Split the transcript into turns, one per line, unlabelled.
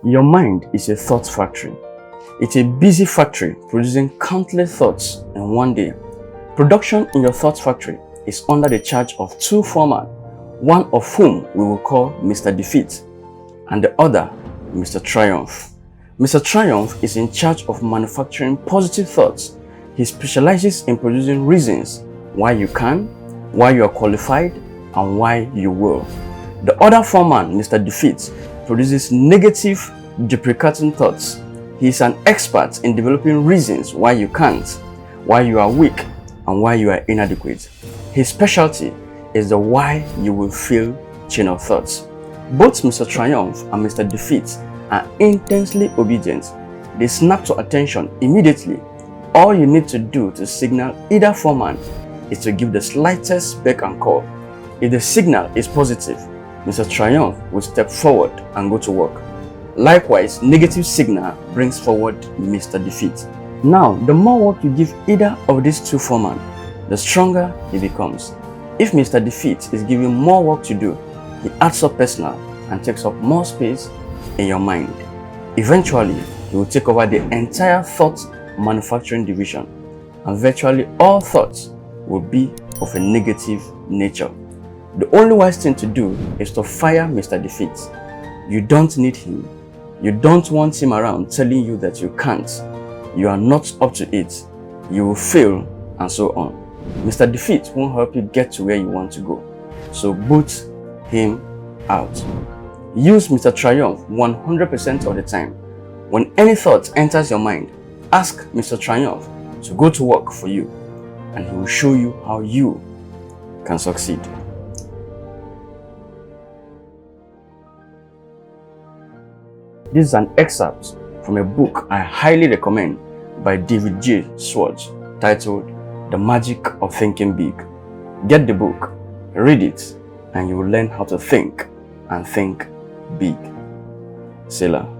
Your mind is a thought factory. It's a busy factory producing countless thoughts in one day. Production in your thought factory is under the charge of two foremen, one of whom we will call Mr. Defeat and the other Mr. Triumph. Mr. Triumph is in charge of manufacturing positive thoughts. He specializes in producing reasons why you can, why you are qualified, and why you will. The other foreman, Mr. Defeat, produces negative, deprecating thoughts. He is an expert in developing reasons why you can't, why you are weak, and why you are inadequate. His specialty is the why you will fail chain of thoughts. Both Mr. Triumph and Mr. Defeat are intensely obedient. They snap to attention immediately. All you need to do to signal either foreman is to give the slightest beck and call. If the signal is positive, Mr. Triumph will step forward and go to work. Likewise, negative signal brings forward Mr. Defeat. Now, the more work you give either of these two foremen, the stronger he becomes. If Mr. Defeat is given more work to do, he adds up personal and takes up more space in your mind. Eventually, he will take over the entire thought manufacturing division, and virtually all thoughts will be of a negative nature. The only wise thing to do is to fire Mr. Defeat. You don't need him. You don't want him around telling you that you can't, you are not up to it, you will fail, and so on. Mr. Defeat won't help you get to where you want to go. So boot him out. Use Mr. Triumph 100% of the time. When any thought enters your mind, ask Mr. Triumph to go to work for you, and he will show you how you can succeed. This is an excerpt from a book I highly recommend by David J Schwartz titled The Magic of Thinking Big. Get the book, read it, and you will learn how to think and think big. Selah.